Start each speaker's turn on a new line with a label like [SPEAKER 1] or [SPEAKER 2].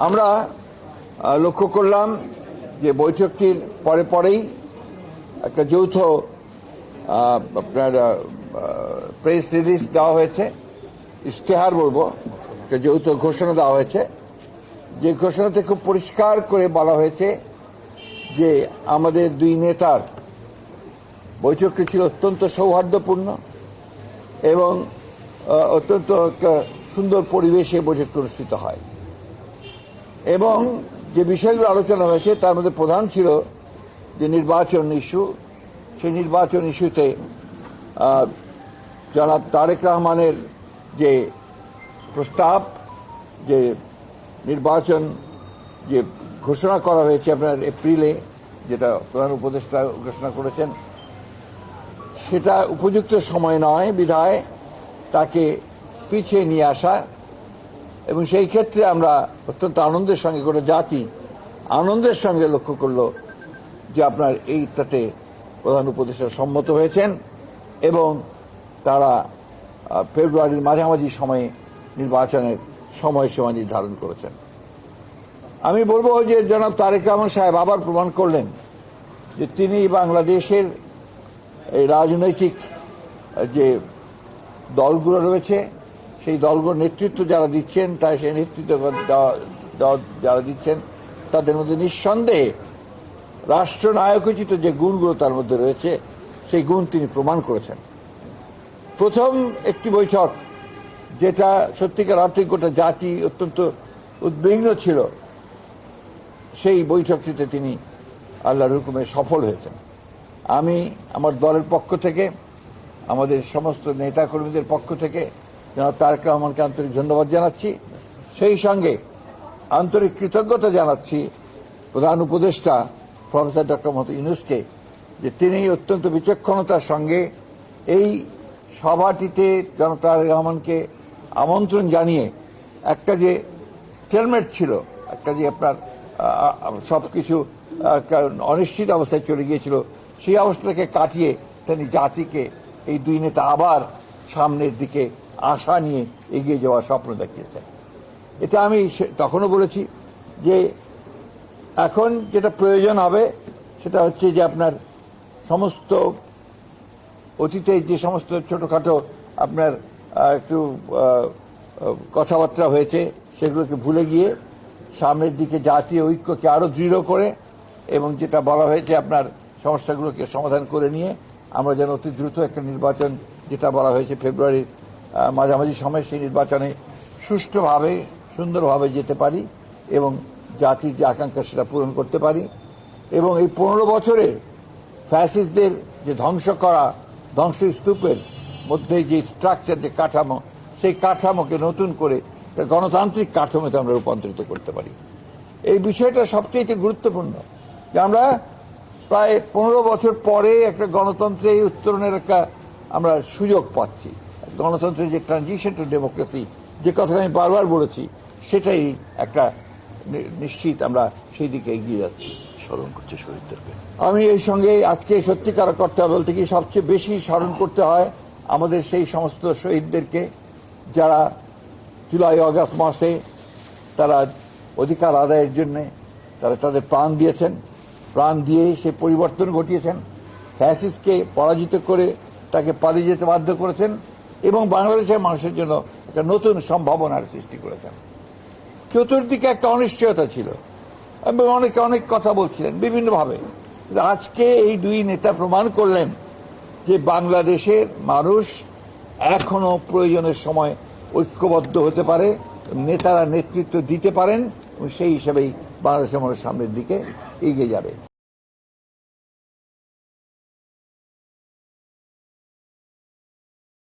[SPEAKER 1] আমরা লক্ষ্য করলাম যে বৈঠকটির পরেই একটা যৌথ আপনার প্রেস রিলিজ দেওয়া হয়েছে, ইশতেহার বলবো, একটা যৌথ ঘোষণা দেওয়া হয়েছে। যে ঘোষণাতে খুব পরিষ্কার করে বলা হয়েছে যে আমাদের দুই নেতার বৈঠকটি ছিল অত্যন্ত সৌহার্দ্যপূর্ণ এবং অত্যন্ত একটা সুন্দর পরিবেশে বৈঠকটি অনুষ্ঠিত হয়। এবং যে বিষয়গুলো আলোচনা হয়েছে তার মধ্যে প্রধান ছিল যে নির্বাচন ইস্যু। সেই নির্বাচন ইস্যুতে জনাব তারেক রহমানের যে প্রস্তাব, যে নির্বাচন যে ঘোষণা করা হয়েছে আপনার এপ্রিলে, যেটা প্রধান উপদেষ্টা ঘোষণা করেছেন, সেটা উপযুক্ত সময় নয় বিধায় তাকে পিছিয়ে নিয়ে আসা। এবং সেই ক্ষেত্রে আমরা অত্যন্ত আনন্দের সঙ্গে, গোটা জাতি আনন্দের সঙ্গে লক্ষ্য করল যে আপনার এইটাতে প্রধান উপদেষ্টা সম্মত হয়েছেন এবং তারা ফেব্রুয়ারির মাঝামাঝি সময়ে নির্বাচনের সময়সীমা নির্ধারণ করেছেন। আমি বলবো যে জনাব তারেক রহমান সাহেব আবার প্রমাণ করলেন যে তিনি বাংলাদেশের এই রাজনৈতিক যে দলগুলো রয়েছে, সেই দলগুলোর নেতৃত্ব যারা দিচ্ছেন, তাই সেই নেতৃত্ব যারা দিচ্ছেন তাদের মধ্যে নিঃসন্দেহে রাষ্ট্রনায়কোচিত যে গুণগুলো তার মধ্যে রয়েছে, সেই গুণ তিনি প্রমাণ করেছেন। প্রথম একটি বৈঠক যেটা সত্যিকার অর্থে গোটা জাতি অত্যন্ত উদ্বিগ্ন ছিল, সেই বৈঠকটিতে তিনি আল্লাহর হুকুমে সফল হয়েছেন। আমি আমার দলের পক্ষ থেকে, আমাদের সমস্ত নেতাকর্মীদের পক্ষ থেকে জনাব তারেক রহমানকে আন্তরিক ধন্যবাদ জানাচ্ছি। সেই সঙ্গে আন্তরিক কৃতজ্ঞতা জানাচ্ছি প্রধান উপদেষ্টা প্রফেসর ডক্টর মোহাম্মদ ইউনূসকে, যে তিনি অত্যন্ত বিচক্ষণতার সঙ্গে এই সভাটিতে জনাব তারেক রহমানকে আমন্ত্রণ জানিয়ে একটা যে স্টেলমেট ছিল, একটা যে আপনার সবকিছু অনিশ্চিত অবস্থায় চলে গিয়েছিল, সেই অবস্থাকে কাটিয়ে তিনি জাতিকে এই দুই নেতা আবার সামনের দিকে আশা নিয়ে এগিয়ে যাওয়ার স্বপ্ন দেখিয়েছেন। এটা আমি তখনও বলেছি যে এখন যেটা প্রয়োজন হবে সেটা হচ্ছে যে আপনার সমস্ত অতীতে যে সমস্ত ছোটখাটো আপনার একটু কথাবার্তা হয়েছে সেগুলোকে ভুলে গিয়ে সামনের দিকে জাতীয় ঐক্যকে আরো দৃঢ় করে এবং যেটা বলা হয়েছে আপনার সমস্যাগুলোকে সমাধান করে নিয়ে আমরা যেন অতি দ্রুত একটা নির্বাচন, যেটা বলা হয়েছে ফেব্রুয়ারির মাঝামাঝি সময়, সেই নির্বাচনে সুষ্ঠুভাবে সুন্দরভাবে যেতে পারি এবং জাতির যে আকাঙ্ক্ষা সেটা পূরণ করতে পারি। এবং এই 15 বছরের ফ্যাসিস্টদের যে ধ্বংস করা ধ্বংসস্তূপের মধ্যে যে স্ট্রাকচার, যে কাঠামো, সেই কাঠামোকে নতুন করে গণতান্ত্রিক কাঠামোতে আমরা রূপান্তরিত করতে পারি। এই বিষয়টা সবচেয়ে গুরুত্বপূর্ণ যে আমরা প্রায় 15 বছর পরে একটা গণতন্ত্রে উত্তরণের একটা আমরা সুযোগ পাচ্ছি। গণতন্ত্রের যে ট্রানজিশন টু ডেমোক্রেসি, যে কথা আমি বারবার বলেছি, সেটাই একটা নিশ্চিত আমরা সেই দিকে এগিয়ে যাচ্ছি।
[SPEAKER 2] স্মরণ করছে শহীদদেরকে।
[SPEAKER 1] আমি এই সঙ্গে আজকে সত্যিকার অর্থে বলতে কি সবচেয়ে বেশি স্মরণ করতে হয় আমাদের সেই সমস্ত শহীদদেরকে যারা জুলাই আগস্ট মাসে তারা অধিকার আদায়ের জন্য তারা তাদের প্রাণ দিয়েছেন, প্রাণ দিয়ে সে পরিবর্তন ঘটিয়েছেন, ফ্যাসিস্টকে পরাজিত করে তাকে পালিয়ে যেতে বাধ্য করেছেন এবং বাংলাদেশের মানুষের জন্য একটা নতুন সম্ভাবনার সৃষ্টি করেছেন। চতুর্দিকে একটা অনিশ্চয়তা ছিল এবং অনেকে অনেক কথা বলছিলেন বিভিন্নভাবে। আজকে এই দুই নেতা প্রমাণ করলেন যে বাংলাদেশের মানুষ এখনো প্রয়োজনের সময় ঐক্যবদ্ধ হতে পারে, নেতারা নেতৃত্ব দিতে পারেন এবং সেই হিসাবেই বাংলাদেশের মানুষ সামনের দিকে এগিয়ে যাবে।